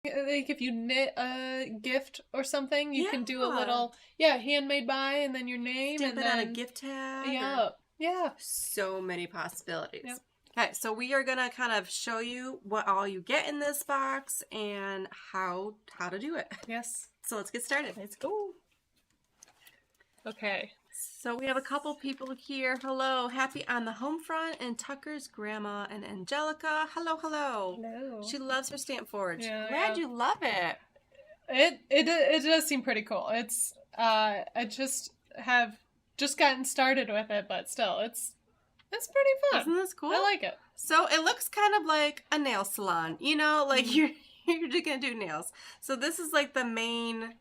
Like if you knit a gift or something, you can do a Yeah. little, handmade by, and then your name, Stamp and it on a then, gift tag. yeah, yeah. So many possibilities. Yep. Okay, so we are gonna kind of show you what all you get in this box and how to do it. Yes. So let's get started. Let's go. Okay. So we have a couple people here. Hello, Happy on the home front, and Tucker's grandma and Angelica. Hello, hello. Hello. She loves her stamp forge. Yeah, Glad you love it. It does seem pretty cool. It's I have just gotten started with it, but still, it's pretty fun. Isn't this cool? I like it. So it looks kind of like a nail salon, you know, like you're just gonna do nails. So this is like the main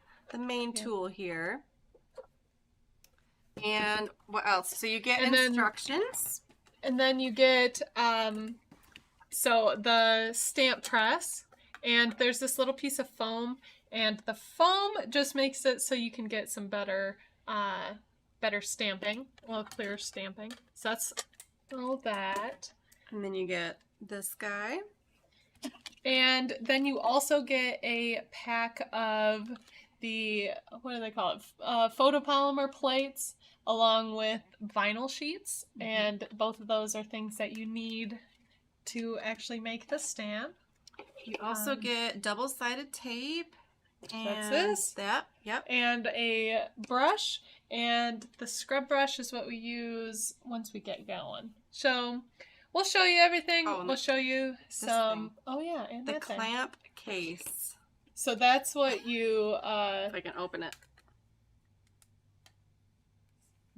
tool here. And what else? So you get instructions. And then you get so the stamp press, and there's this little piece of foam, and the foam just makes it so you can get some better stamping, clearer stamping. So that's all that. And then you get this guy. And then you also get a pack of the, what do they call it? Photopolymer plates, along with vinyl sheets. And both of those are things that you need to actually make the stamp. You also get double-sided tape. And that's this. Yep. And a brush. And the scrub brush is what we use once we get going. So we'll show you everything. We'll show you some. Oh yeah, and the clamp case. So that's what you. If I can open it.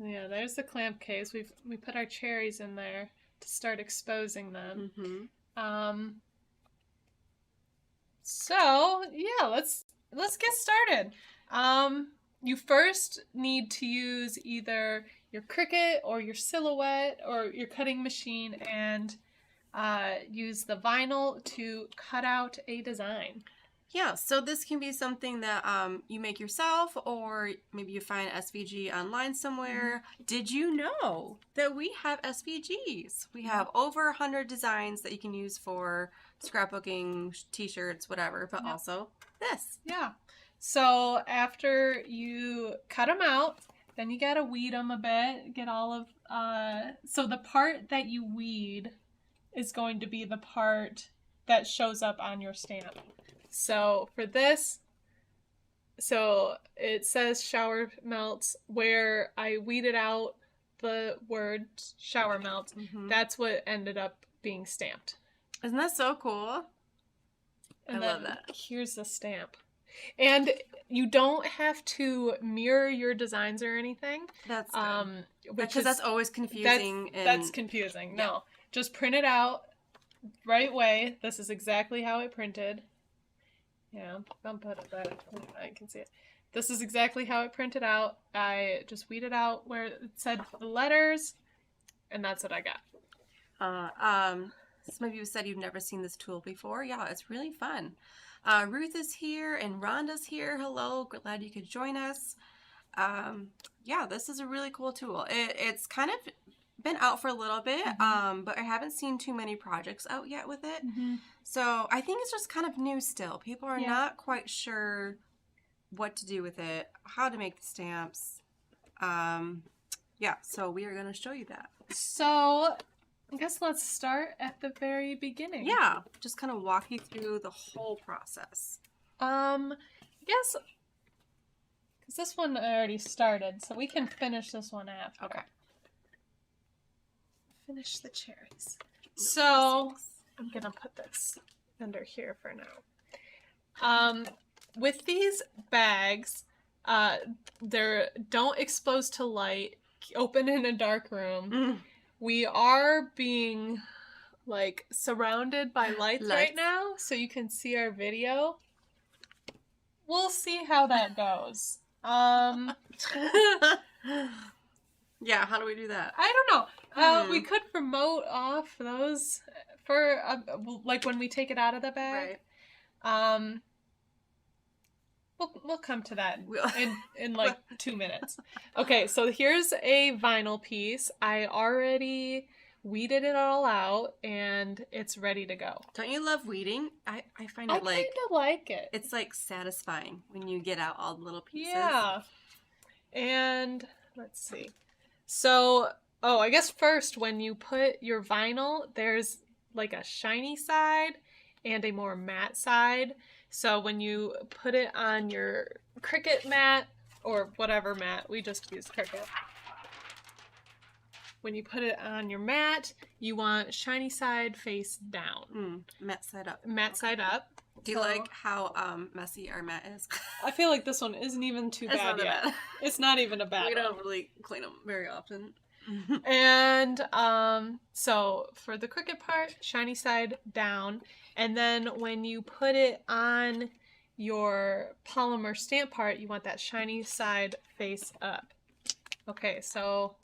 Yeah, there's the clamp case. We put our cherries in there to start exposing them. Mm-hmm. So yeah, let's get started. You first need to use either your Cricut or your Silhouette or your cutting machine, and use the vinyl to cut out a design. Yeah, so this can be something that you make yourself, or maybe you find SVG online somewhere. Did you know that we have SVGs? We have over 100 designs that you can use for scrapbooking, t-shirts, whatever, but also this. Yeah. So after you cut them out, then you gotta weed them a bit. Get all of so the part that you weed is going to be the part that shows up on your stamp. So for this, so it says shower melts, where I weeded out the word shower melt. That's what ended up being stamped. Isn't that so cool? And I love that. Here's the stamp. And you don't have to mirror your designs or anything. That's good. Because that's always confusing. That's confusing. Yeah. No, just print it out right way. This is exactly how it printed. Yeah, I'll put it better. I can see it. This is exactly how it printed out. I just weeded out where it said the letters, and that's what I got. Some of you said you've never seen this tool before. Yeah, it's really fun. Ruth is here and Rhonda's here. Hello, glad you could join us. Yeah, this is a really cool tool. It's kind of been out for a little bit, but I haven't seen too many projects out yet with it. So I think it's just kind of new still. People are not quite sure what to do with it, how to make the stamps. Yeah, so we are going to show you that. So I guess let's start at the very beginning. Yeah, just kind of walk you through the whole process. I guess, because this one already started, so we can finish this one after. Okay. Finish the cherries. So I'm going to put this under here for now. With these bags, they're don't expose to light, open in a dark room. We are being like surrounded by lights right now, so you can see our video. We'll see how that goes. Yeah, how do we do that? I don't know. We could promote off those for like when we take it out of the bag. Right. We'll come to that in like 2 minutes. Okay, so here's a vinyl piece. I already weeded it all out, and it's ready to go. Don't you love weeding? I find I it kind like, of like it. it's like satisfying when you get out all the little pieces. Yeah. And let's see. So, oh, I guess first when you put your vinyl, there's like a shiny side and a more matte side. So when you put it on your Cricut mat or whatever mat, we just use Cricut. When you put it on your mat, you want shiny side face down. Matte side up. Matte side up. Do you like how messy our mat is? I feel like this one isn't even too bad yet. It's not even a bad one. We don't really clean them very often. And so for the Cricut part, shiny side down. And then when you put it on your polymer stamp part, you want that shiny side face up. Okay, so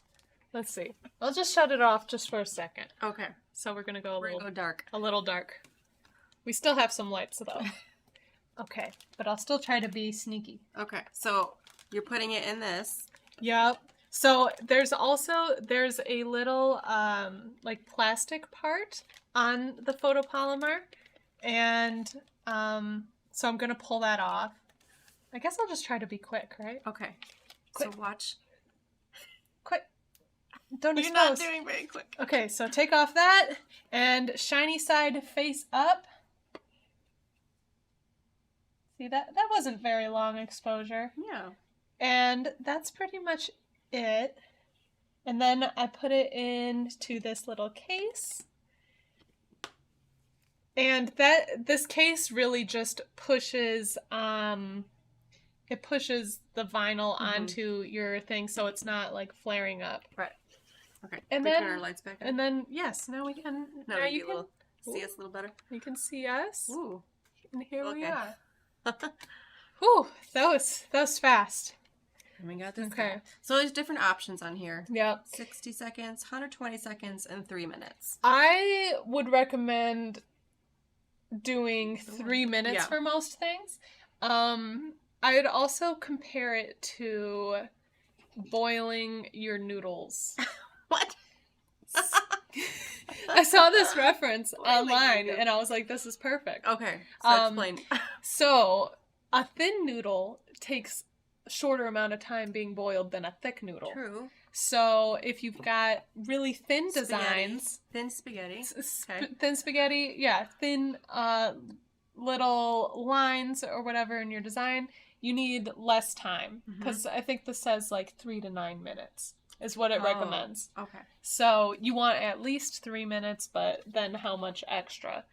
let's see. I'll just shut it off just for a second. Okay. So we're gonna go dark. A little dark. We still have some lights though. Okay, but I'll still try to be sneaky. Okay, so you're putting it in this. Yep. So there's a little like plastic part on the photopolymer, and so I'm gonna pull that off. I guess I'll just try to be quick, right? Okay. Quick. So watch. Quick. Don't You're expose. not doing very quick. Okay, so take off that and shiny side face up. See, that wasn't very long exposure. Yeah. And that's pretty much it. And then I put it into this little case. And this case really just pushes it pushes the vinyl onto your thing so it's not like flaring up. Right. Okay. And we then turn our lights back on. And then yes, now we can now you can see us a little better. You can see us. Ooh. And here we Okay. are. Whew, that was fast. And we got this. Okay. Guy. So there's different options on here. Yep. 60 seconds, 120 seconds, and 3 minutes. I would recommend doing 3 minutes for most things. I'd also compare it to boiling your noodles. What? I saw this reference online and I was like, this is perfect. Okay, so explain. So a thin noodle takes a shorter amount of time being boiled than a thick noodle. True. So if you've got really thin designs, thin spaghetti, thin spaghetti, yeah, thin little lines or whatever in your design, you need less time because I think this says like 3 to 9 minutes is what it recommends. Okay. So you want at least 3 minutes, but then how much extra?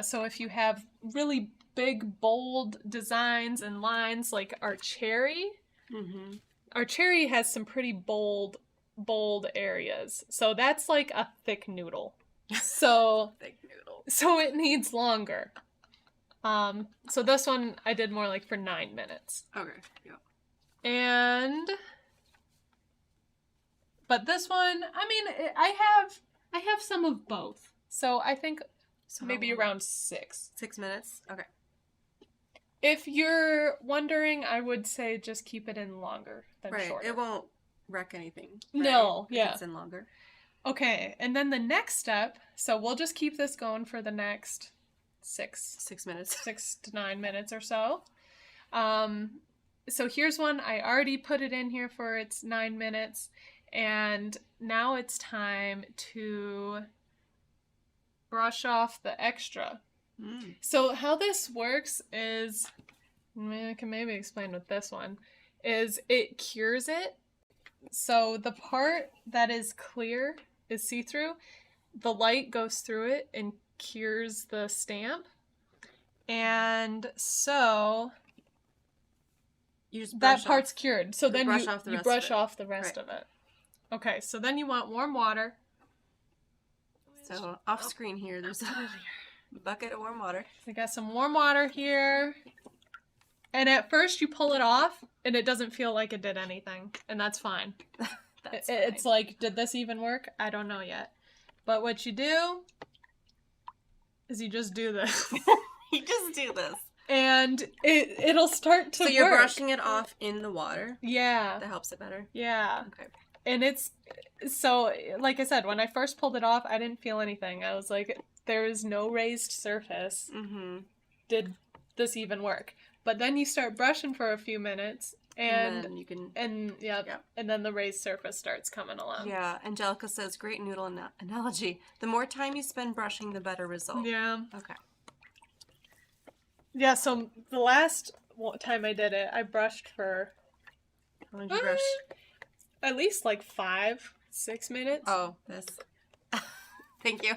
So if you have really big, bold designs and lines like our cherry, our cherry has some pretty bold areas. So that's like a thick noodle. So thick noodle. So it needs longer. So this one I did more like for 9 minutes. Okay. Yeah. But this one, I mean, I have some of both. So I think maybe around 6. 6 minutes? Okay. If you're wondering, I would say just keep it in longer than shorter. It won't wreck anything. Right? No, if yeah. It's in longer. Okay, and then the next step, so we'll just keep this going for the next 6 minutes. 6 to 9 minutes or so. So here's one. I already put it in here for its 9 minutes. And now it's time to brush off the extra. So how this works is, I can maybe explain with this one, is it cures it. So the part that is clear, is see-through, the light goes through it and cures the stamp. And so you just that part's cured. So then you brush off the rest of it. Okay, so then you want warm water. So off screen here, there's a bucket of warm water. I got some warm water here. And at first you pull it off and it doesn't feel like it did anything. And that's fine. It's like, did this even work? I don't know yet. But what you do is you just do this. You just do this. And it'll start to work. So you're brushing it off in the water? Yeah. That helps it better? Yeah. Okay. And it's so, like I said, when I first pulled it off, I didn't feel anything. I was like, there is no raised surface. Mm-hmm. Did this even work? But then you start brushing for a few minutes, And then you can... yeah, Yep. and then the raised surface starts coming along. Yeah, Angelica says, great noodle analogy. The more time you spend brushing, the better result. Yeah. Okay. Yeah, so the last time I did it, I brushed for How long did you brush? at least like 5-6 minutes. Oh, this. Thank you.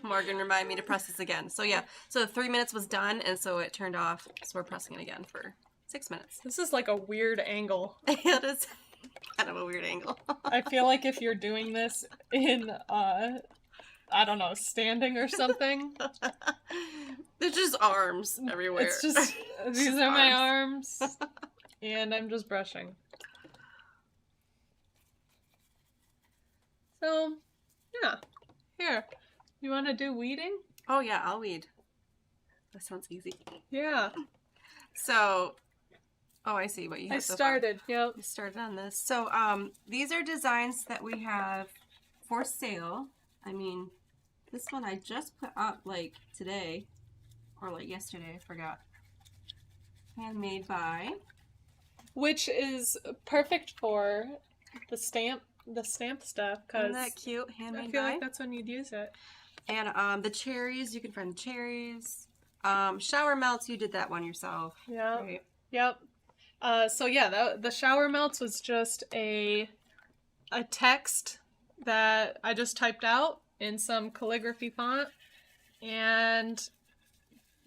Morgan reminded me to press this again. So yeah, so the 3 minutes was done, and so it turned off. So we're pressing it again for 6 minutes. This is like a weird angle. It is kind of a weird angle. I feel like if you're doing this in, I don't know, standing or something. There's just arms everywhere. It's just, these are my arms, and I'm just brushing. So, yeah. Here, you want to do weeding? Oh yeah, I'll weed. That sounds easy. Yeah. So, oh, I see what you have. I so started, far. yep. You started on this. So, these are designs that we have for sale. I mean, this one I just put up like today, or like yesterday, I forgot. Handmade by. Which is perfect for the stamp stuff, because Isn't that cute? Handmade I feel by. like that's when you'd use it. And the cherries, you can find the cherries. Shower melts, you did that one yourself. Yeah. Right. Yep. So yeah, the shower melts was just a text that I just typed out in some calligraphy font, and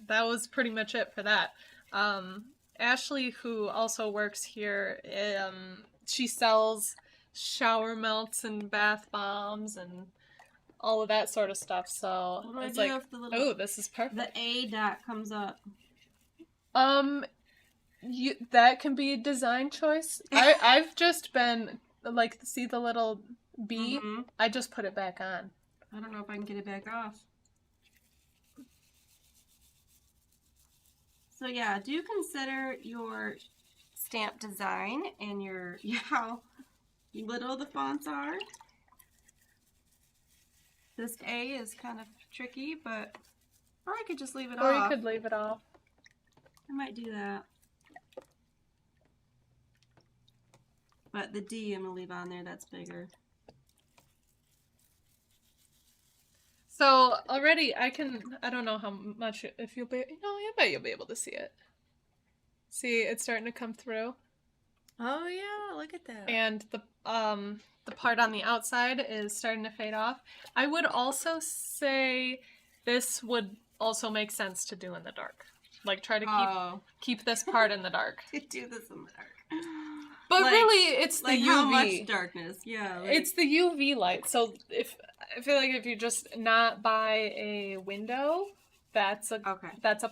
that was pretty much it for that. Ashley, who also works here, she sells shower melts and bath bombs and all of that sort of stuff. So What do I it's do like, if the little, oh, this is perfect. the A dot comes up? That can be a design choice. I've just been like, see the little B? Mhm. I just put it back on. I don't know if I can get it back off. So yeah, do consider your stamp design and your how little the fonts are. This A is kind of tricky, but or I could just leave it Or off. you could leave it off. I might do that. But the D I'm gonna leave on there, that's bigger. So already I don't know how much, if you'll be, I bet you'll be able to see it. See, it's starting to come through. Oh yeah, look at that. And the part on the outside is starting to fade off. I would also say this would also make sense to do in the dark. Like, try to keep this part in the dark. To do this in the dark. But like, really, it's the like UV. How much darkness? Yeah. Like... It's the UV light. So I feel like if you just not buy a window, that's a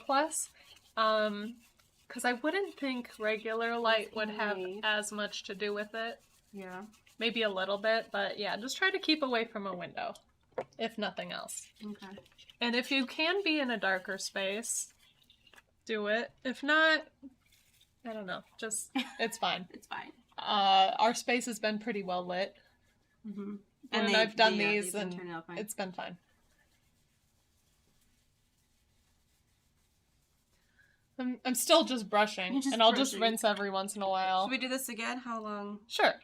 plus. Because I wouldn't think regular light would have as much to do with it. Yeah. Maybe a little bit, but yeah, just try to keep away from a window, if nothing else. Okay. And if you can be in a darker space, do it. If not, I don't know. Just, it's fine. It's fine. Our space has been pretty well lit. Mm-hmm. And I've done these, and it's been fine. I'm still just brushing, and I'll just rinse every once in a while. Should we do this again? How long? Sure.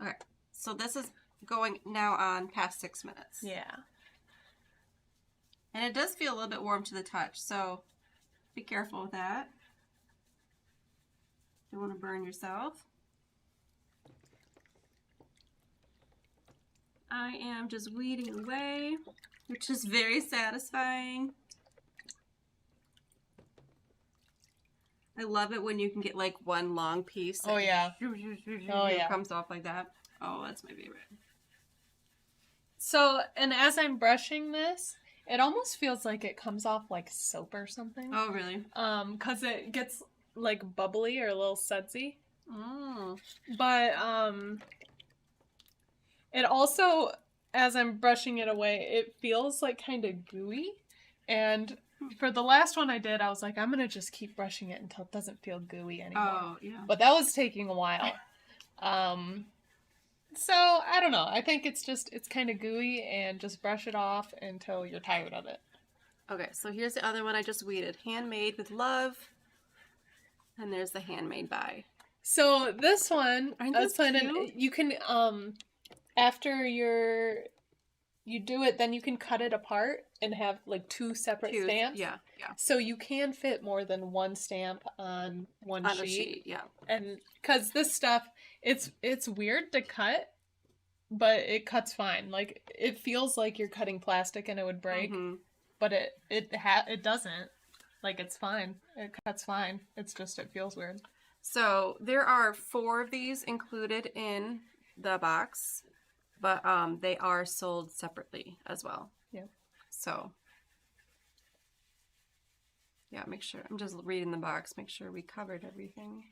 Okay. So this is going now on past 6 minutes. Yeah. And it does feel a little bit warm to the touch, so be careful with that. Don't want to burn yourself. I am just weeding away, which is very satisfying. I love it when you can get like one long piece. Oh yeah. Oh yeah. Comes off like that. Oh, that's my favorite. So, and as I'm brushing this, it almost feels like it comes off like soap or something. Oh, really? 'Cause it gets like bubbly or a little sudsy. Oh. But it also, as I'm brushing it away, it feels like kind of gooey. And for the last one I did, I was like, I'm gonna just keep brushing it until it doesn't feel gooey anymore. Oh, yeah. But that was taking a while. So I don't know. I think it's kind of gooey, and just brush it off until you're tired of it. Okay, so here's the other one I just weeded. Handmade with love. And there's the handmade by. So this one, Aren't I was those planning. cute? You can after you do it, then you can cut it apart and have like two separate stamps. Yeah. So you can fit more than one stamp on one On sheet. a sheet, yeah. And because this stuff, it's weird to cut, but it cuts fine. Like it feels like you're cutting plastic and it would break, but it doesn't. Like it's fine. It cuts fine. It's just it feels weird. So there are 4 of these included in the box, but they are sold separately as well. Yeah. So yeah, make sure. I'm just reading the box. Make sure we covered everything.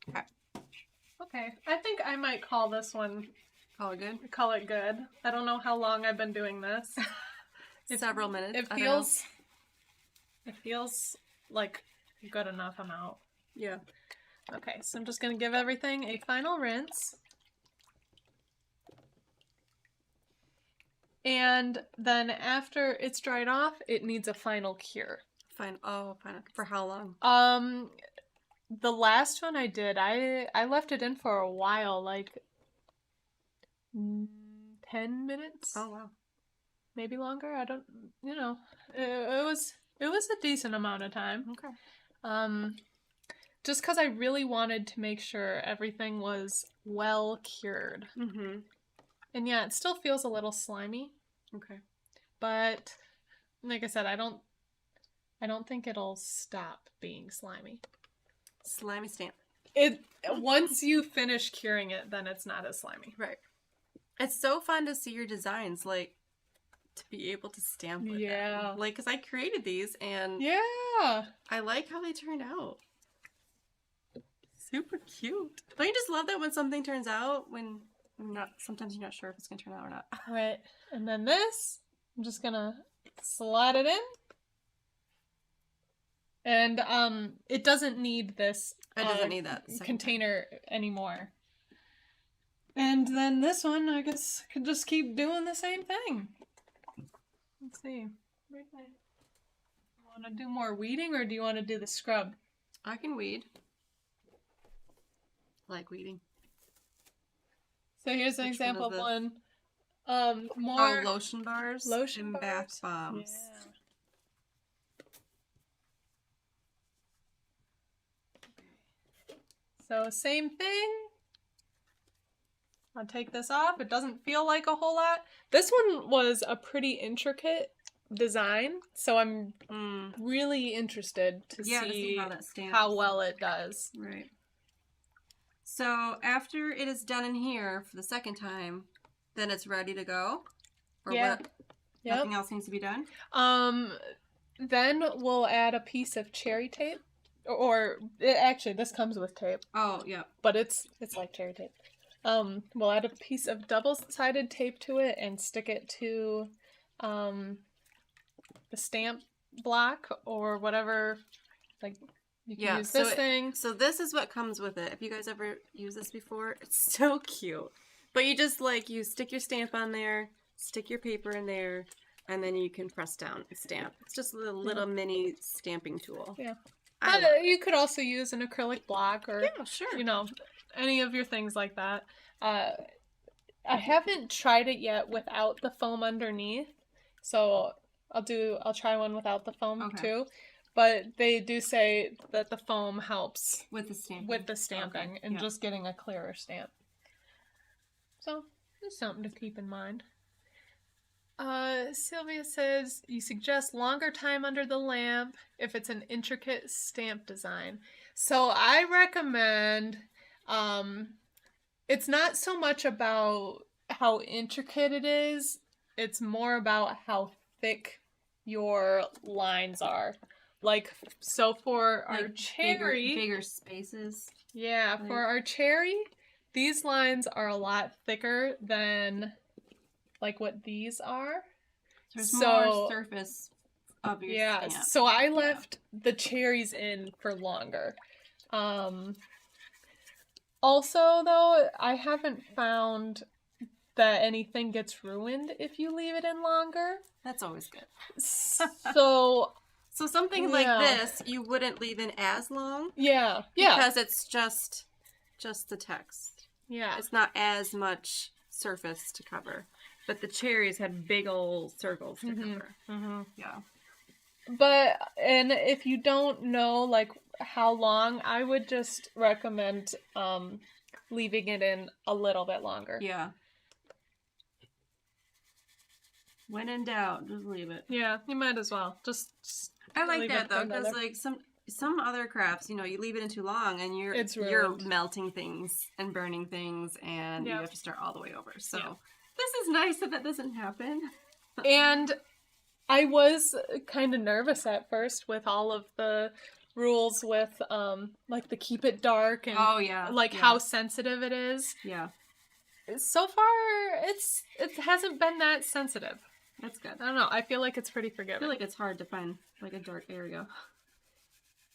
Okay. Okay. I think I might call this one. Call it good? Call it good. I don't know how long I've been doing this. Several minutes. It feels like a good enough amount. Yeah. Okay, so I'm just going to give everything a final rinse. And then after it's dried off, it needs a final cure. Final. For how long? The last one I did, I left it in for a while, like 10 minutes. Oh wow. Maybe longer. I don't, it was a decent amount of time. Okay. Just because I really wanted to make sure everything was well cured. Mm-hmm. And yeah, it still feels a little slimy. Okay. But like I said, I don't think it'll stop being slimy. Slimy stamp. Once you finish curing it, then it's not as slimy. Right. It's so fun to see your designs, like, to be able to stamp with them. Like, because I created these, and yeah, I like how they turned out. Super cute. Don't you just love that when something turns out when sometimes you're not sure if it's going to turn out or not? Right. And then this, I'm just going to slide it in. And it doesn't need this It doesn't need that container anymore. And then this one, I guess, could just keep doing the same thing. Let's see. Want to do more weeding, or do you want to do the scrub? I can weed. I like weeding. So here's an example of one. More lotion bars. Lotion and bars. Bath bombs. Yeah. So same thing. I'll take this off. It doesn't feel like a whole lot. This one was a pretty intricate design, so I'm really interested to see how that stamps. How well it does. Right. So after it is done in here for the second time, then it's ready to go? Or what? Yep. Nothing else needs to be done? Then we'll add a piece of cherry tape. Actually, this comes with tape. Oh, yeah. But it's like cherry tape. We'll add a piece of double-sided tape to it and stick it to the stamp block or whatever. Like, you can use this thing. So this is what comes with it. If you guys ever used this before, it's so cute. But you just, you stick your stamp on there, stick your paper in there, and then you can press down a stamp. It's just a little mini stamping tool. Yeah. You could also use an acrylic block or, any of your things like that. I haven't tried it yet without the foam underneath, so I'll try one without the foam too. But they do say that the foam helps with the stamping, and just getting a clearer stamp. So it's something to keep in mind. Sylvia says, you suggest longer time under the lamp if it's an intricate stamp design. So I recommend, it's not so much about how intricate it is, it's more about how thick your lines are. Like, so for our cherry... Bigger spaces. Yeah, for our cherry, these lines are a lot thicker than... like what these are. There's more surface of your stamp. So I left the cherries in for longer. Also, though, I haven't found that anything gets ruined if you leave it in longer. That's always good. So, So something like yeah. this, you wouldn't leave in as long Yeah. because it's just the text. Yeah. It's not as much surface to cover. But the cherries had big old circles to cover. Mm-hmm. Yeah. But, and if you don't know, like, how long, I would just recommend leaving it in a little bit longer. Yeah. When in doubt, just leave it. Yeah, you might as well. Just I like leave that it for though, because another- like some other crafts, you know, you leave it in too long and you're It's you're ruined. melting things and burning things and you Yep. have to start all the way over. So Yeah. this is nice that doesn't happen. And I was kind of nervous at first with all of the rules with like the keep it dark and Oh yeah. like yeah. how sensitive it is. Yeah. So far it hasn't been that sensitive. That's good. I don't know. I feel like it's pretty I forgiving. feel like it's hard to find like a dark area.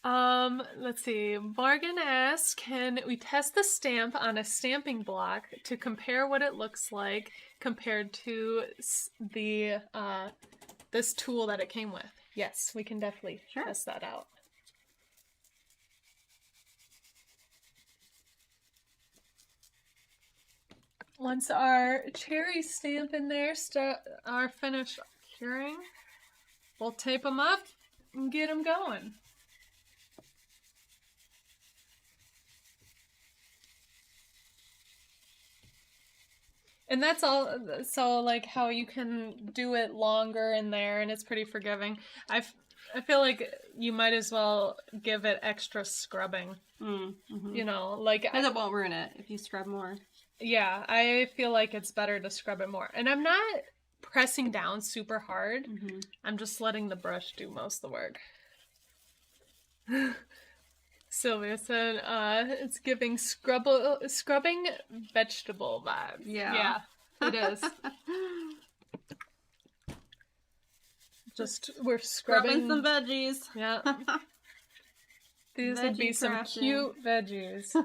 Let's see. Morgan asks, can we test the stamp on a stamping block to compare what it looks like compared to the this tool that it came with? Yes, we can definitely test that out. Once our cherry stamp in there are finished curing, we'll tape them up and get them going. And that's all. So, like, how you can do it longer in there, and it's pretty forgiving. I feel like you might as well give it extra scrubbing. Mm-hmm. You know, like, and it won't ruin it if you scrub more. Yeah, I feel like it's better to scrub it more. And I'm not pressing down super hard. Mm-hmm. I'm just letting the brush do most of the work. Sylvia said, it's giving scrubbing vegetable vibes. Yeah. Yeah, it is. Just, we're scrubbing some veggies. Yeah. These would be some crafting. cute veggies.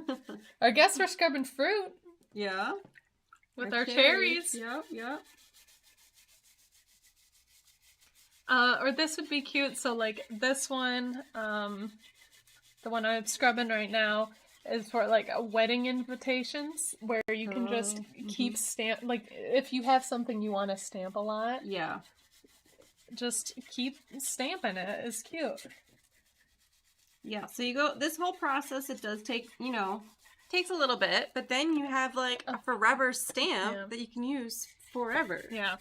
I guess we're scrubbing fruit. Yeah. With our cherries. Yep, yep. Or this would be cute. So, like, this one, the one I'm scrubbing right now, is for, like, wedding invitations, where you can just keep like, if you have something you want to stamp a lot, Yeah. just keep stamping it. It's cute. Yeah, so you go, this whole process, it does take, you know, takes a little bit, but then you have, like, a forever stamp that you can use forever. Yeah.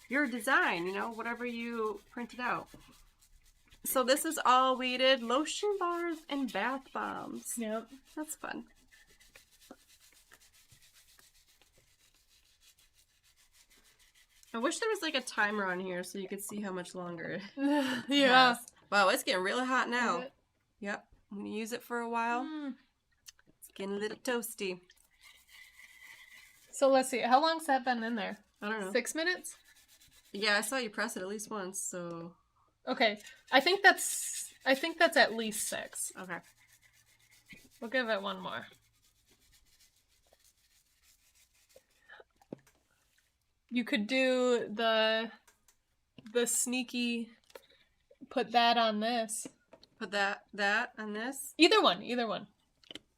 Your design, you know, whatever you printed out. So this is all weighted lotion bars and bath bombs. Yep. That's fun. I wish there was like a timer on here so you could see how much longer it Yeah. lasts. Wow, it's getting really hot now. It? Yep. I'm going to use it for a while. It's getting a little toasty. So let's see. How long's that been in there? I don't know. 6 minutes? Yeah, I saw you press it at least once, so... Okay. I think that's at least 6. Okay. We'll give it one more. You could do the sneaky, put that on this. Put that on this? Either one.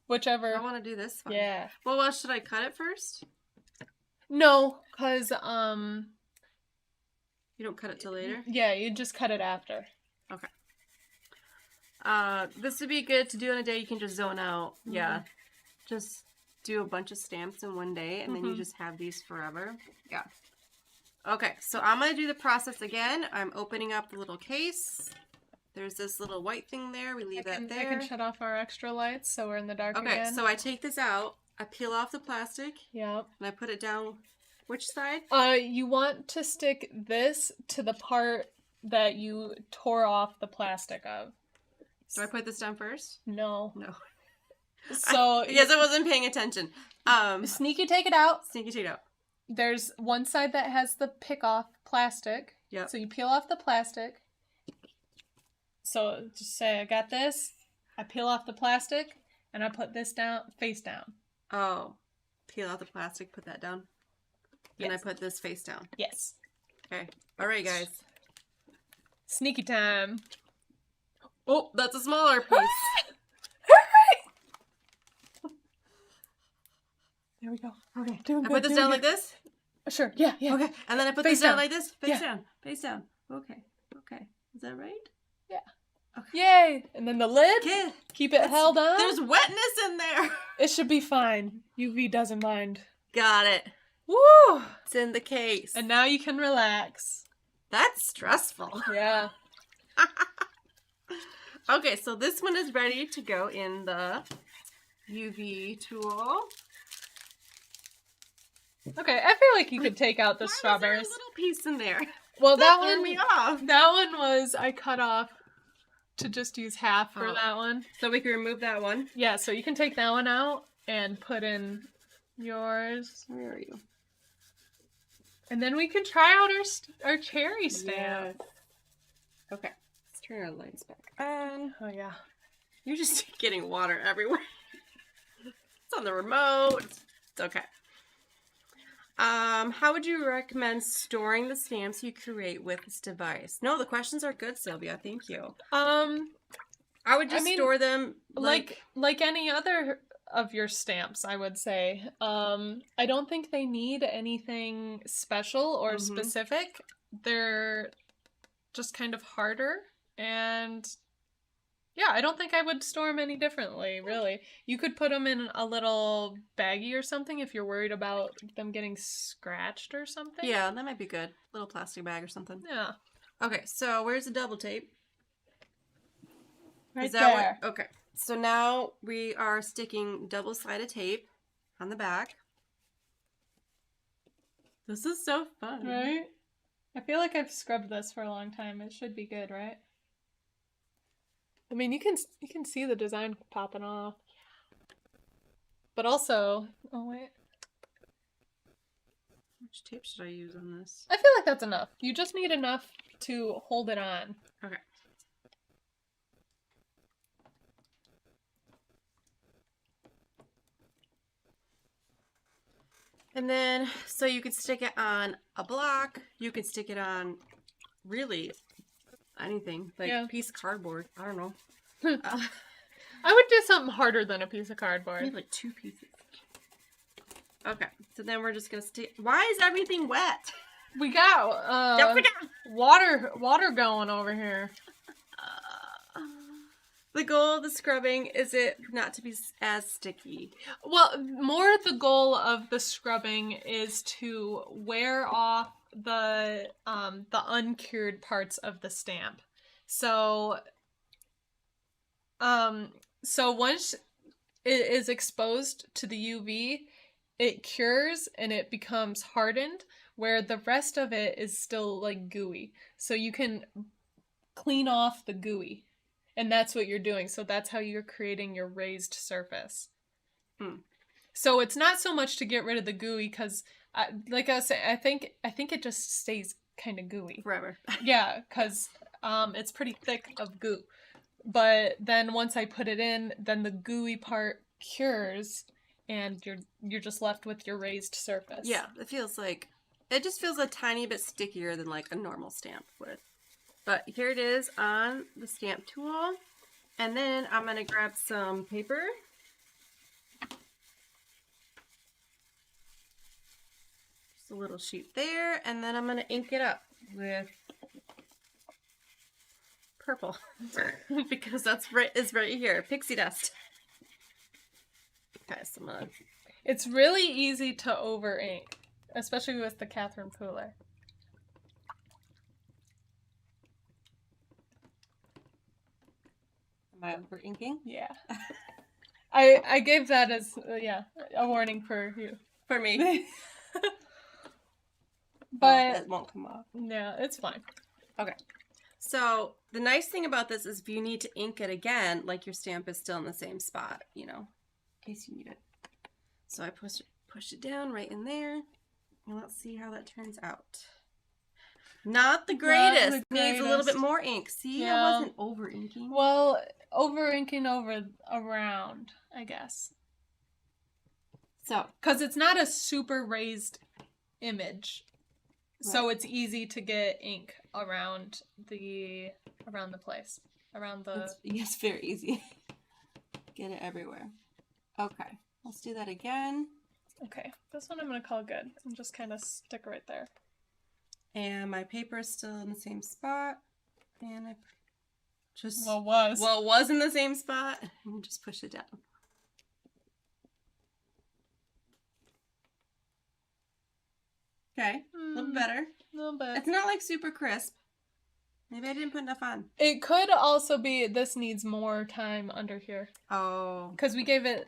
Whichever. I want to do this one. Yeah. Well, should I cut it first? No, because, You don't cut it till later? yeah, you just cut it after. Okay. This would be good to do on a day you can just zone out. Mm-hmm. Yeah. Just do a bunch of stamps in one day, and then you just have these forever. Yeah. Okay, so I'm going to do the process again. I'm opening up the little case. There's this little white thing there. We leave that there. I can shut off our extra lights so we're in the dark Okay, again. so I take this out. I peel off the plastic. Yep. And I put it down. Which side? You want to stick this to the part that you tore off the plastic of. Do I put this down first? No. No. So yes, I wasn't paying attention. sneaky take it out. Sneaky take it out. There's one side that has the pick off plastic. Yep. So you peel off the plastic. So just say I got this. I peel off the plastic and I put this down face down. Oh, peel out the plastic, put that down. And I Yes. put this face down. Yes. Okay. All right, guys. Sneaky time. Oh, that's a smaller piece. There we go. Okay. Doing I good, put this doing down good. like this? Sure. Yeah. Yeah. Okay. And then I put Face this down down. like this? Face Yeah. down. Face down. Okay. Okay. Is that right? Yeah. Okay. Yay! And then the lid. Okay. Keep it held on. There's wetness in there. It should be fine. UV doesn't mind. Got it. Woo! It's in the case. And now you can relax. That's stressful. Yeah. Okay, so this one is ready to go in the UV tool. Okay, I feel like you could take out the Why strawberries. was there a little piece in there? Well, that threw one me off. That one was I cut off to just use half for Oh. that one. So we can remove that one. Yeah, so you can take that one out and put in yours. Where are you? And then we can try out our cherry stamp. Okay, let's turn our lights back on. Oh yeah. You're just getting water everywhere. It's on the remote. It's okay. How would you recommend storing the stamps you create with this device? No, the questions are good, Sylvia. Thank you. I would just store them like any other of your stamps, I would say. I don't think they need anything special or specific. They're just kind of harder, and yeah, I don't think I would store them any differently, really. You could put them in a little baggie or something if you're worried about them getting scratched or something. Yeah, that might be good. Little plastic bag or something. Yeah. Okay, so where's the double tape? Right Is that there. what? Okay. So now we are sticking double-sided tape on the back. This is so fun. Right? I feel like I've scrubbed this for a long time. It should be good, right? I mean, you can see the design popping off. But also, oh wait. How much tape should I use on this? I feel like that's enough. You just need enough to hold it on. Okay. And then, so you could stick it on a block. You could stick it on really anything, like a piece of cardboard. I don't know. I would do something harder than a piece of We cardboard. have like 2 pieces. Okay, so then we're just gonna stick. Why is everything wet? We got Don't forget. water going over here. The goal of the scrubbing is it not to be as sticky. Well, more the goal of the scrubbing is to wear off the uncured parts of the stamp. So once it is exposed to the UV, it cures and it becomes hardened, where the rest of it is still like gooey. So you can clean off the gooey. And that's what you're doing. So that's how you're creating your raised surface. So it's not so much to get rid of the gooey, because, like I was saying, I think it just stays kind of gooey Forever. Yeah, because it's pretty thick of goo. But then once I put it in, then the gooey part cures, and you're just left with your raised surface. Yeah, it just feels a tiny bit stickier than like a normal stamp would. But here it is on the stamp tool. And then I'm going to grab some paper. Just a little sheet there. And then I'm going to ink it up with purple. Because that's right here. Pixie dust. Okay, so I'm going to... It's really easy to over ink, especially with the Catherine Pooler. Am I over inking? Yeah. I gave that as, a warning for you. For me. But it won't come off. yeah, it's fine. Okay. So the nice thing about this is if you need to ink it again, like your stamp is still in the same spot, in case you need it. So I push it down right in there. And let's see how that turns out. Not the greatest. Needs a little bit more ink. See, I wasn't over inking. Well, over inking around, I guess. So, because it's not a super raised image, so it's easy to get ink around the place, around the. It's very easy. Get it everywhere. Okay, let's do that again. Okay, this one I'm gonna call good and just kind of stick right there. And my paper is still in the same spot, and I just Well, it was in the same spot, and just push it down. Okay, a little better. A little bit. It's not like super crisp. Maybe I didn't put enough on. It could also be this needs more time under here. Oh. Because we gave it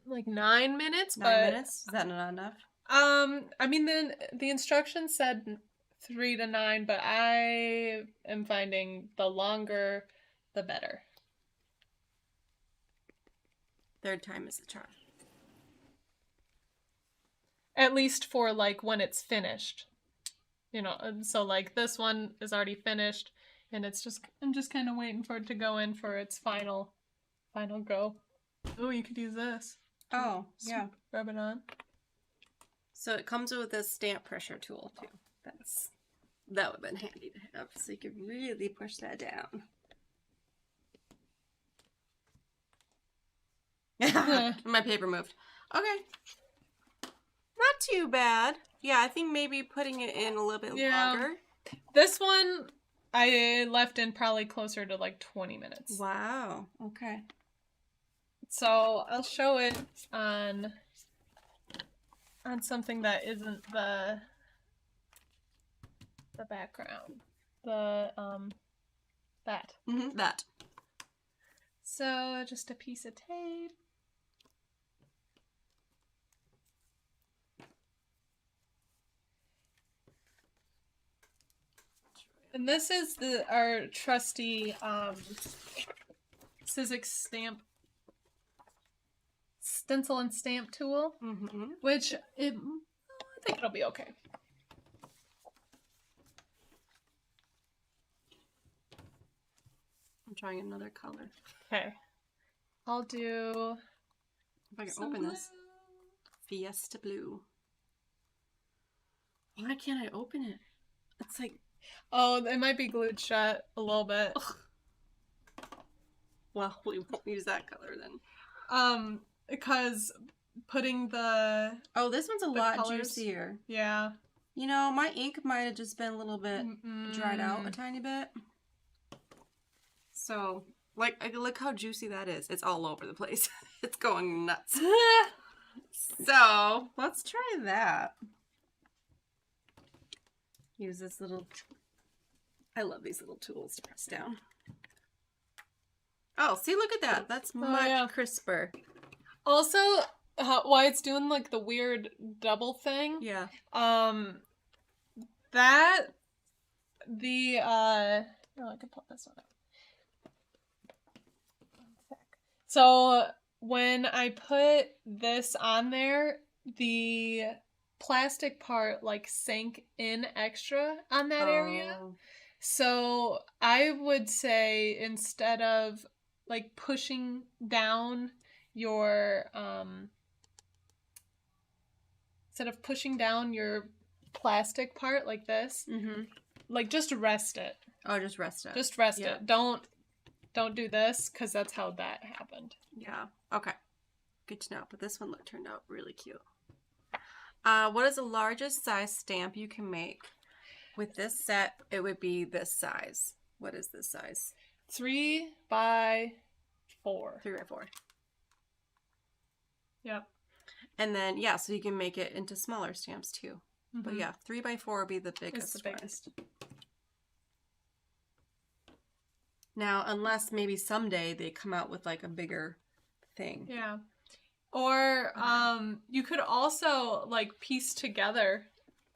like 9 minutes. 9 minutes? Is that not enough? I mean, the instructions said 3 to 9, but I am finding the longer, the better. Third time is the charm. At least for like when it's finished. You know, so like this one is already finished, and I'm just kind of waiting for it to go in for its final go. Oh, you could use this. Oh, yeah. Rub it on. So it comes with this stamp pressure tool too. That would have been handy to have, so you could really push that down. My paper moved. Okay. Not too bad. Yeah, I think maybe putting it in a little bit longer. This one I left in probably closer to like 20 minutes. Wow. Okay. So I'll show it on something that isn't the background. That. Mm-hmm. That. So just a piece of tape. And this is our trusty Sizzix stencil and stamp tool, which I think it'll be okay. I'm trying another color. Okay, I'll do. If I can open this, Fiesta Blue. Why can't I open it? It's like. Oh, it might be glued shut a little bit. Ugh. Well, we won't use that color then. Because putting the. Oh, this one's a lot colors, juicier. Yeah. You know, my ink might have just been a little bit dried out a tiny bit. So, like, look how juicy that is. It's all over the place. It's going nuts. So, let's try that. Use this little... I love these little tools to press down. Oh, see, look at that. That's much crisper. Also, why it's doing like the weird double thing. Yeah. Oh, I can pull this one up. So when I put this on there, the plastic part like sank in extra on that area. So I would say instead of like pushing down your plastic part like this, like just rest it. Oh, just rest it. Just rest it. Don't do this, because that's how that happened. Yeah. Okay. Good to know. But this one turned out really cute. What is the largest size stamp you can make? With this set, it would be this size. What is this size? 3 by 4. 3 by 4. Yep. And then, so you can make it into smaller stamps too. But 3 by 4 would be the biggest. It's the biggest. Now, unless maybe someday they come out with like a bigger thing. Yeah. Or you could also like piece together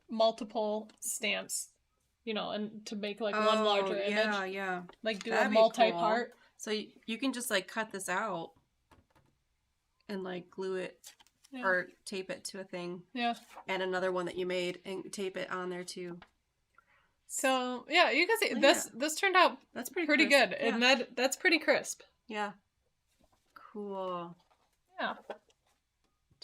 multiple stamps, and to make like one larger image. Yeah. Like do a multi-part. Cool. So you can just like cut this out and like glue it or tape it to a thing. Yeah. And another one that you made and tape it on there too. So yeah, you can see this turned out that's pretty good, yeah. and that's pretty crisp. Yeah. Cool. Yeah.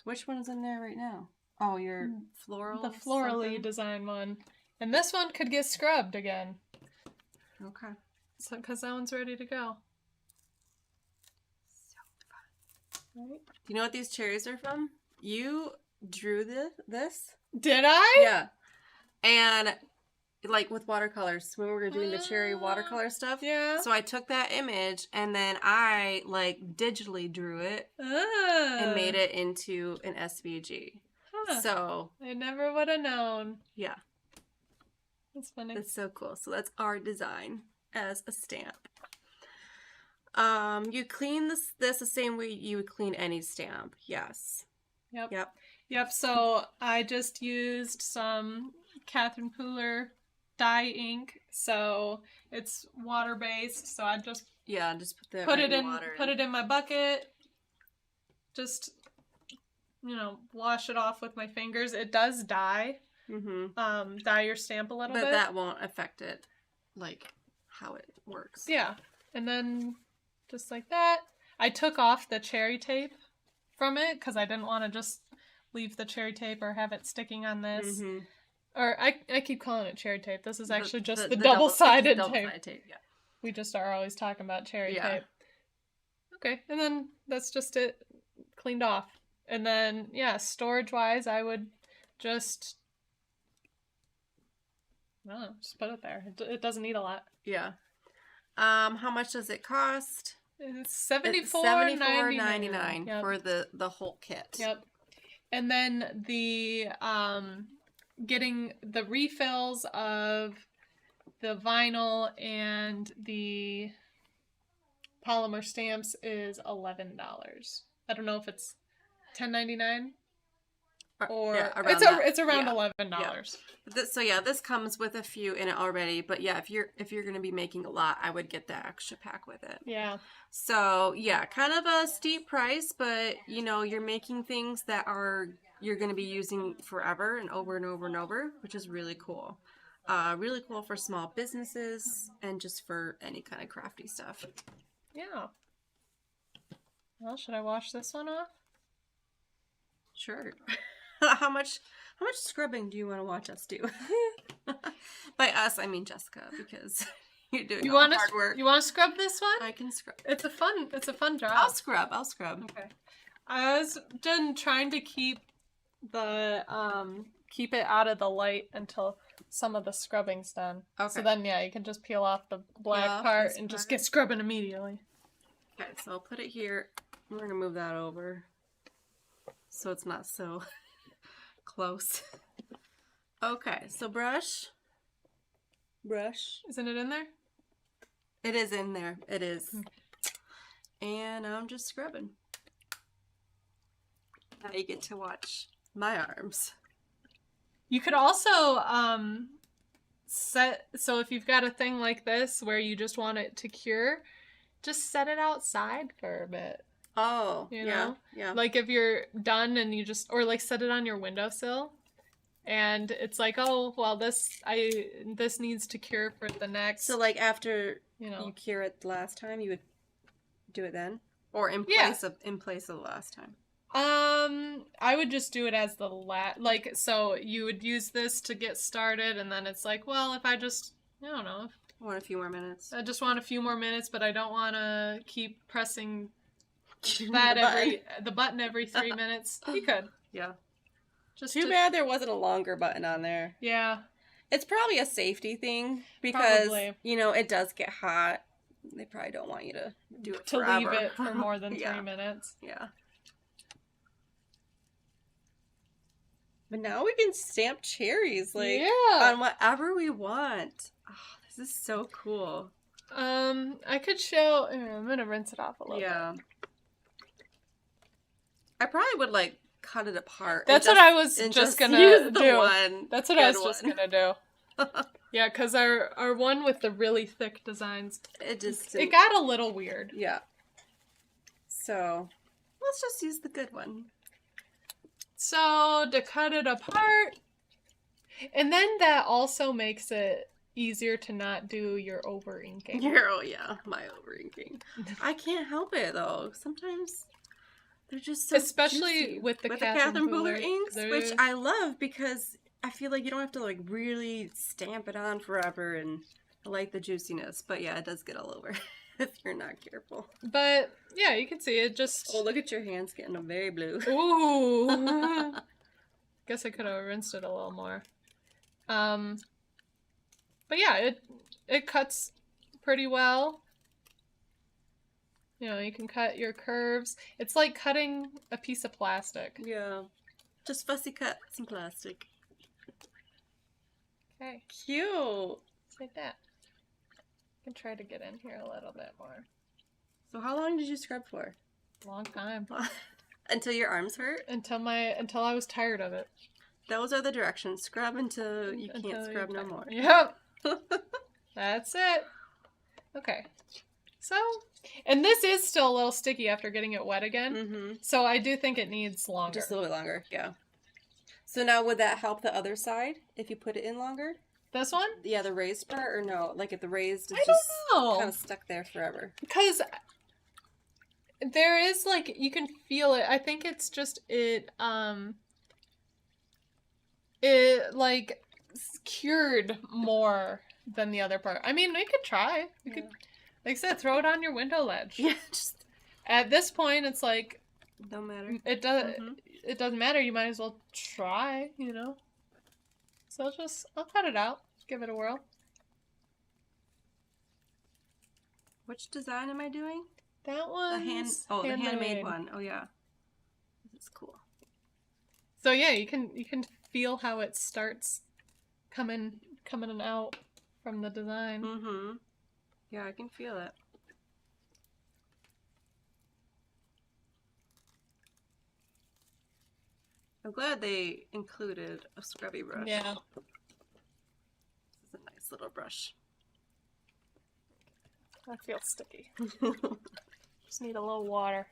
Which one's in there right now? Oh, your floral. The florally something? design one. And this one could get scrubbed again. Okay. So, because that one's ready to go. So fun. Right. Do you know what these cherries are from? You drew this? Did I? Yeah. And like with watercolors, when we were doing the cherry watercolor stuff. Yeah. So I took that image and then I like digitally drew it and made it into an SVG. Huh. So I never would have known. yeah. That's funny. That's so cool. So that's our design as a stamp. You clean this the same way you would clean any stamp. Yes. Yep. So I just used some Catherine Pooler dye ink. So it's water based. So I just just put it in water. Put it in my bucket. Just wash it off with my fingers. It does dye. Mm-hmm. Dye your stamp a little bit. But that won't affect it, like how it works. Yeah. And then just like that. I took off the cherry tape from it because I didn't want to just leave the cherry tape or have it sticking on this. Mm-hmm. Or I keep calling it cherry tape. This is actually just the double-sided tape. Yeah. We just are always talking about cherry Yeah. tape. Okay. And then that's just it cleaned off. And then, yeah, storage-wise, I would just... No, just put it there. It doesn't need a lot. Yeah. How much does it cost? It's $74.99 $74.99 for the whole kit. Yep. And then the getting the refills of the vinyl and the polymer stamps is $11. I don't know if it's $10.99 or around it's around Yeah. $11. This comes with a few in it already, but yeah, if you're gonna be making a lot, I would get the extra pack with it. Yeah. So yeah, kind of a steep price, but you're making things that you're gonna be using forever and over and over and over, which is really cool. Really cool for small businesses and just for any kind of crafty stuff. Yeah. Well, should I wash this one off? Sure. How much scrubbing do you want to watch us do? By us, I mean Jessica, because you're doing all the hard work. You want to scrub this one? I can scrub. It's a fun job. I'll scrub. Okay. I was trying to keep keep it out of the light until some of the scrubbing's done. Okay. So then you can just peel off the black part and just get scrubbing immediately. Okay, so I'll put it here. We're gonna move that over so it's not so close. Okay, so brush. Isn't it in there? It is in there. It is. And I'm just scrubbing. Now you get to watch my arms. You could also so if you've got a thing like this where you just want it to cure, just set it outside for a bit. Oh, Yeah. Like if you're done and you just, or like set it on your windowsill and it's like, oh, well, this needs to cure for the next. So like after you cure it the last time, you would do it then? Or in place of the last time? I would just do it as the so you would use this to get started and then it's like, well, if I just, I don't know. I want a few more minutes. I just want a few more minutes, but I don't want to keep pressing the button every 3 minutes. You could. Yeah. Just too bad there wasn't a longer button on there. Yeah. It's probably a safety thing because, Probably. It does get hot. They probably don't want you to do it forever. Leave it for more than 3 minutes. Yeah. But now we can stamp cherries, on whatever we want. Oh, this is so cool. I could show. I'm gonna rinse it off a little bit. Yeah. I probably would cut it apart. That's what I was just gonna do. That's what I was just gonna do. Yeah, because our one with the really thick designs, it got a little weird. Yeah. So let's just use the good one. So to cut it apart, and then that also makes it easier to not do your over inking. My over inking. I can't help it though. Sometimes They're just so especially juicy. with the with Catherine Catherine Pooler Pooler inks, they're- which I love, because I feel like you don't have to like really stamp it on forever, and I like the juiciness. But yeah, it does get all over if you're not careful. But yeah, you can see it just. Oh, look at your hands getting very blue. Ooh. Guess I could have rinsed it a little more. But yeah, it cuts pretty well. You know, you can cut your curves. It's like cutting a piece of plastic. Yeah, just fussy cut some plastic. Okay, Cute. just like that. I can try to get in here a little bit more. So how long did you scrub for? Long time. Until your arms hurt? Until I was tired of it. Those are the directions. Scrub until you Until can't scrub you're no more. Yep. That's it. Okay. So, and this is still a little sticky after getting it wet again. Mm-hmm. So I do think it needs longer. Just a little bit longer, yeah. So now would that help the other side if you put it in longer? This one? Yeah, the raised part, or no? Like if the raised is I just don't know. kind of stuck there forever. Because there is like, you can feel it. I think it's just it like cured more than the other part. I mean, we could try. We could, like I said, throw it on your window ledge. Yeah, just At this point, it's like don't matter. it doesn't matter. You might as well try, you know. So I'll cut it out. Give it a whirl. Which design am I doing? That one's The handmade one. Oh yeah, this is cool. So yeah, you can feel how it starts coming out from the design. Mm-hmm. Yeah, I can feel it. I'm glad they included a scrubby brush. Yeah. This is a nice little brush. I feel sticky. Just need a little water.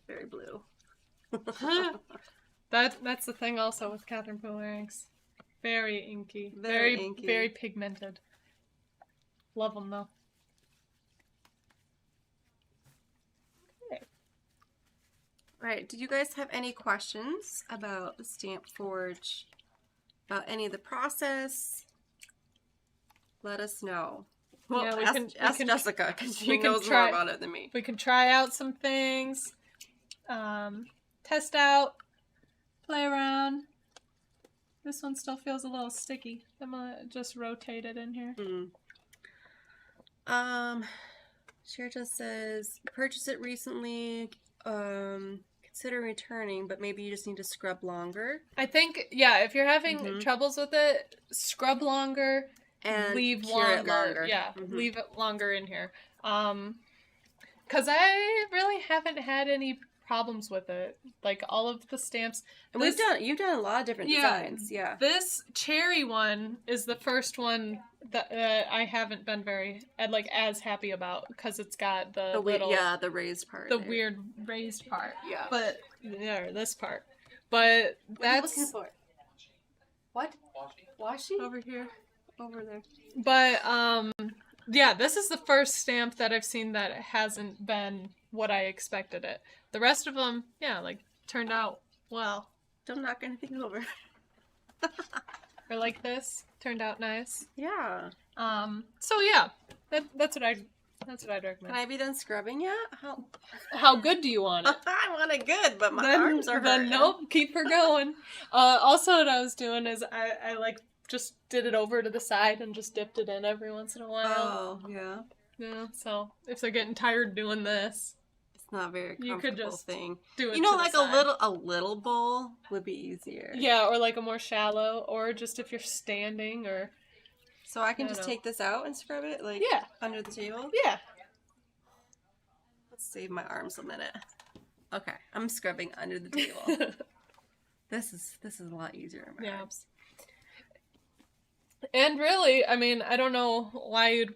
Very blue. That's the thing also with Catherine Pooler inks. Very inky. Very inky. Very pigmented. Love them though. Okay. Right. Did you guys have any questions about the Stamp Forge? About any of the process? Let us know. Well, Yeah, ask Jessica, because she we can knows try- more about it than me. We can try out some things. Test out. Play around. This one still feels a little sticky. I'm gonna just rotate it in here. Cher just says, purchased it recently, consider returning, but maybe you just need to scrub longer. I think, yeah, if you're having Mhm. troubles with it, scrub longer, And leave cure it longer. longer. Yeah, Mhm. leave it longer in here. Because I really haven't had any problems with it. Like all of the stamps. And you've done a lot of different designs, yeah. This cherry one is the first one that I haven't been as happy about, because it's got the little, the raised part. the there. weird raised part. Yeah. But yeah, this part. But What are you that's looking for? What? Washi? over here. Over there. But yeah, this is the first stamp that I've seen that hasn't been what I expected it. The rest of them, yeah, like turned out well. Don't knock anything over. Or like this, turned out nice. Yeah. So yeah, that's what I'd recommend. Can I be done scrubbing yet? How good do you want it? I want it good, but my arms are Then hurting. nope, keep her going. Also, what I was doing is I like just did it over to the side and just dipped it in every once in a while. Oh, yeah. Yeah, so if they're getting tired doing this, It's not a very comfortable you could just thing. do it. You know, to the like side. a little bowl would be easier. Yeah, or like a more shallow, or just if you're standing, or So I can I just know. take this out and scrub it, like Yeah. under the table. yeah. Let's save my arms a minute. Okay, I'm scrubbing under the table. This is a lot easier on my Yeah. arms. And really, I mean, I don't know why you'd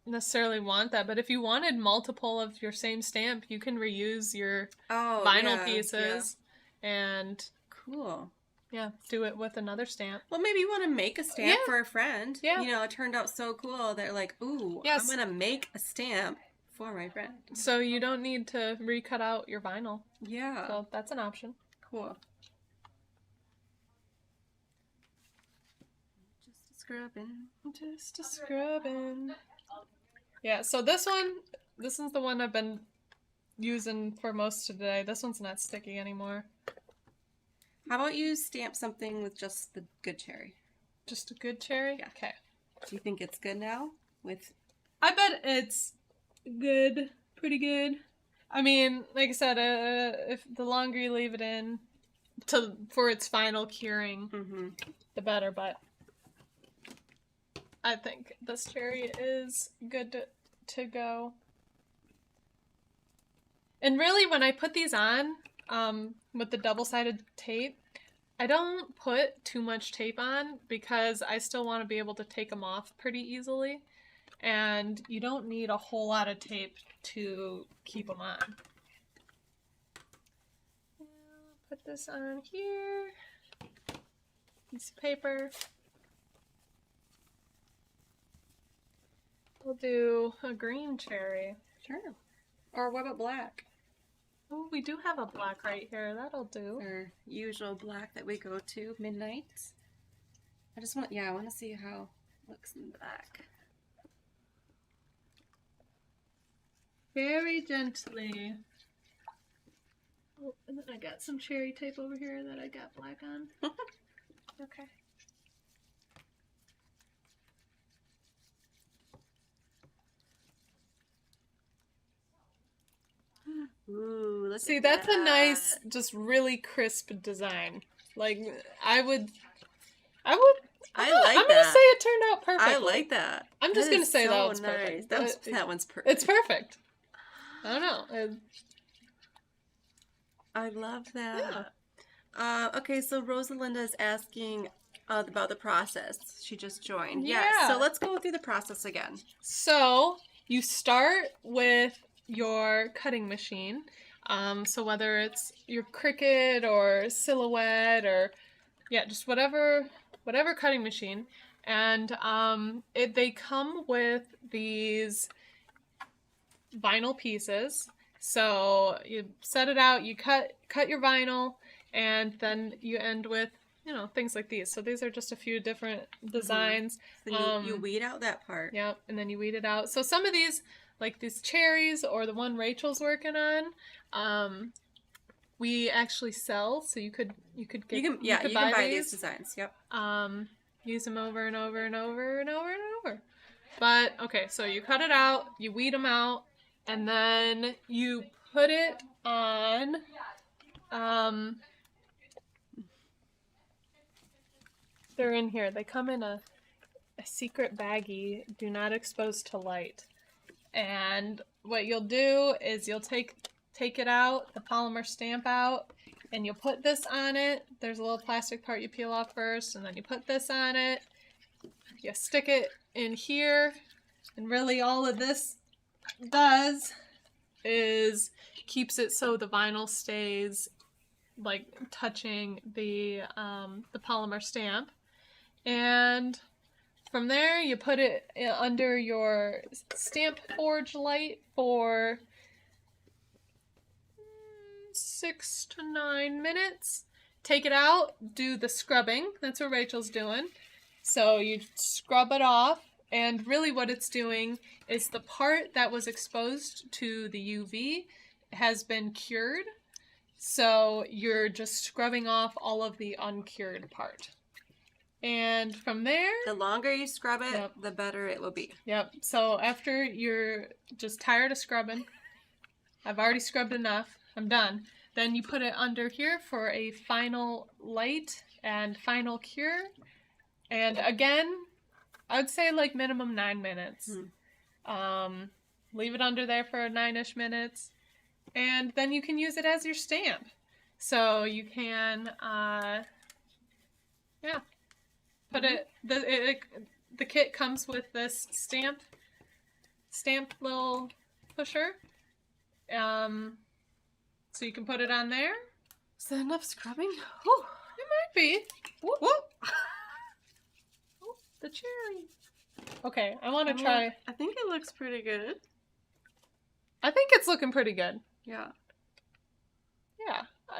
necessarily want that, but if you wanted multiple of your same stamp, you can reuse your vinyl pieces and Cool. yeah, do it with another stamp. Well, maybe you want to make a stamp Yeah. for a friend. Yeah. You know, it turned out so cool. They're like, ooh, Yes. I'm going to make a stamp for my friend. So you don't need to recut out your vinyl. Yeah. So that's an option. Cool. Just scrubbing. Just a scrubbing. Yeah, so this one's the one I've been using for most of today. This one's not sticky anymore. How about you stamp something with just the good cherry? Just a good cherry? Yeah. Okay. Do you think it's good now? I bet it's good. Pretty good. I mean, like I said, if the longer you leave it in for its final curing, the better, but I think this cherry is good to go. And really, when I put these on with the double-sided tape, I don't put too much tape on because I still want to be able to take them off pretty easily. And you don't need a whole lot of tape to keep them on. Put this on here. Piece of paper. We'll do a green cherry. Sure. Or what about black? Oh, we do have a black right here. That'll do. Our usual black that we go to, Midnights. I want to see how it looks in black. Very gently. Oh, and then I got some cherry tape over here that I got black on. Okay. Ooh, let's see. That's a nice, just really crisp design. Like I would. I'm gonna say it turned out perfect. I like that. I'm just gonna say that one's perfect. That one's perfect. It's perfect. I don't know. I love that. Yeah. Okay, so Rosalinda is asking about the process. She just joined. Yeah. So let's go through the process again. So you start with your cutting machine. So whether it's your Cricut or Silhouette or just whatever cutting machine, and they come with these vinyl pieces. So you set it out, you cut your vinyl, and then you end with things like these. So these are just a few different designs. So you weed out that part. Yep, and then you weed it out. So some of these, like these cherries or the one Rachel's working on, we actually sell. So you could buy these designs. Yep. Use them over and over and over and over and over. But okay, so you cut it out, you weed them out, and then you put it on. They're in here. They come in a secret baggie. Do not expose to light. And what you'll do is you'll take it out, the polymer stamp out, and you'll put this on it. There's a little plastic part you peel off first, and then you put this on it. You stick it in here, and really all of this does is keeps it so the vinyl stays like touching the polymer stamp. And from there you put it under your stamp forge light for 6 to 9 minutes. Take it out, do the scrubbing. That's what Rachel's doing. So you scrub it off, and really what it's doing is the part that was exposed to the UV has been cured. So you're just scrubbing off all of the uncured part. And from there, the longer you scrub it, the better it will be. Yep. So after you're just tired of scrubbing, I've already scrubbed enough, I'm done. Then you put it under here for a final light and final cure. And again, I would say like minimum 9 minutes. Leave it under there for 9-ish minutes. And then you can use it as your stamp. So you can, put it, the kit comes with this stamp little pusher. So you can put it on there. Is that enough scrubbing? Oh, it might be. Whoop. Whoop. Oh, the cherry. Okay, I want to try. I think it looks pretty good. I think it's looking pretty good. Yeah.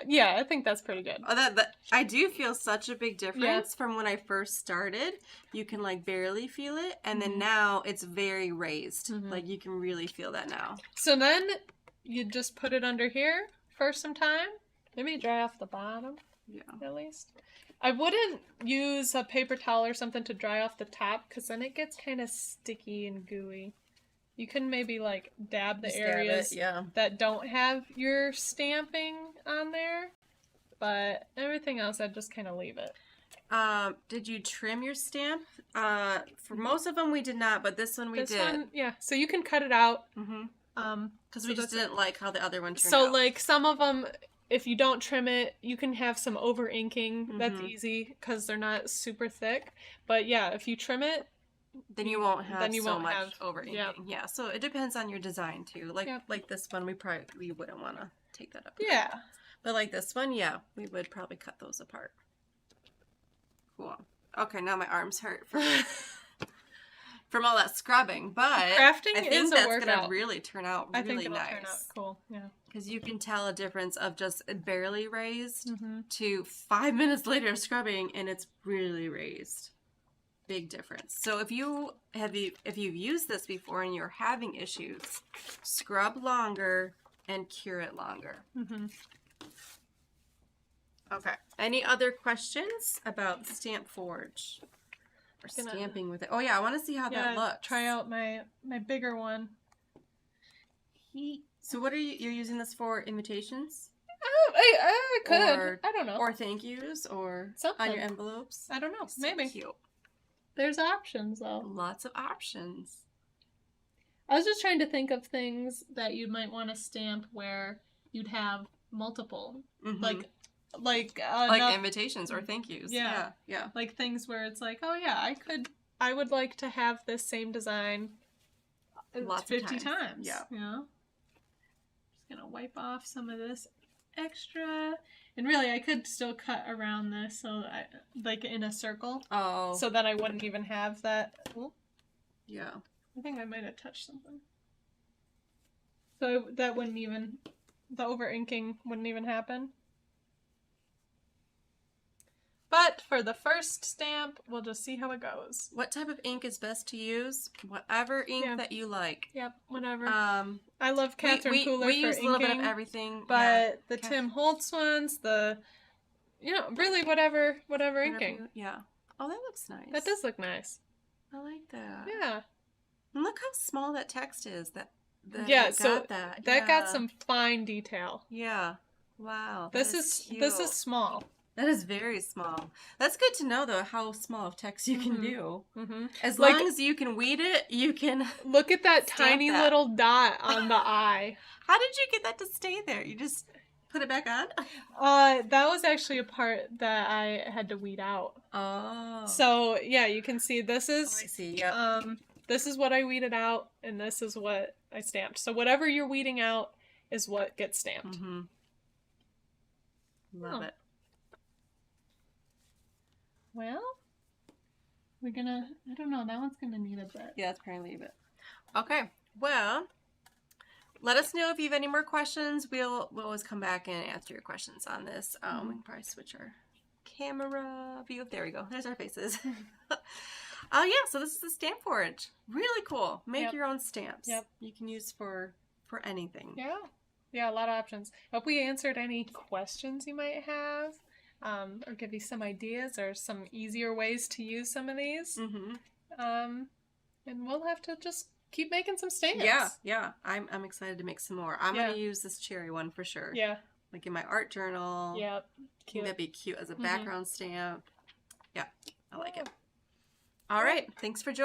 Yeah, I think that's pretty good. Oh, I do feel such a big difference from when I first started. You can like barely feel it, and then now it's very raised. Like you can really feel that now. So then you just put it under here for some time. Maybe dry off the bottom. Yeah. At least. I wouldn't use a paper towel or something to dry off the top because then it gets kind of sticky and gooey. You can maybe like dab the areas that don't have your stamping on there, but everything else I'd just kind of leave it. Did you trim your stamp? For most of them we did not, but this one we did. This one, yeah. So you can cut it out. Because we just didn't like how the other one turned out. So like some of them, if you don't trim it, you can have some over inking. That's easy because they're not super thick. But yeah, if you trim it, then you won't have so much over inking. Yeah, so it depends on your design too. Like this one, we wouldn't want to take that up. Yeah. But like this one, yeah, we would probably cut those apart. Cool. Okay, now my arms hurt from all that scrubbing, but crafting I think is that's a workout. Gonna really turn out really I think it'll nice. Turn out cool. Yeah. Because you can tell a difference of just barely raised to 5 minutes later of scrubbing, and it's really raised. Big difference. So if you've used this before and you're having issues, scrub longer and cure it longer. Okay. Any other questions about the Stamp Forge or stamping with it? Oh yeah, I want to see how that looks. Try out my bigger one. So what are you're using this for? Invitations? I could. I don't know. Or thank yous or something on your envelopes. I don't know. So maybe. Cute. There's options though. Lots of options. I was just trying to think of things that you might want to stamp where you'd have multiple, like invitations or thank yous. Yeah. Like things where it's like, oh yeah, I would like to have this same design lots 50 of times. Yeah. You know? Just gonna wipe off some of this extra. And really, I could still cut around this, so like in a circle. Oh. So that I wouldn't even have that. Oh. Yeah. I think I might have touched something. So that wouldn't even, the over inking wouldn't even happen. But for the first stamp, we'll just see how it goes. What type of ink is best to use? Whatever ink that you like. Yep, whatever. I love Catherine Pooler for use inking, a little bit of everything. But the Tim Holtz ones, really whatever inking. Yeah. Oh, that looks nice. That does look nice. I like that. Yeah. And look how small that text is. That got some fine detail. Yeah. Wow. This is small. That is very small. That's good to know, though, how small of text you can do. As long as you can weed it, you can look at that tiny little dot on the eye. How did you get that to stay there? You just put it back on? That was actually a part that I had to weed out. Oh. So, yeah, you can see this is... I see, yep. This is what I weeded out, and this is what I stamped. So whatever you're weeding out is what gets stamped. Love it. Well, I don't know, that one's gonna need a bit. Yeah, let's probably leave it. Okay, well, let us know if you have any more questions. We'll always come back and answer your questions on this. We can probably switch our camera view. There we go. There's our faces. Yeah, so this is the Stamp Forge. Really cool. Make your own stamps. Yep. You can use for anything. Yeah. Yeah, a lot of options. Hope we answered any questions you might have. Or give you some ideas or some easier ways to use some of these. And we'll have to just keep making some stamps. Yeah. I'm excited to make some more. I'm going to use this cherry one for sure. Yeah. Like in my art journal. Yep. I think that'd be cute as a background stamp. Yeah, I like it. All right. Thanks for joining.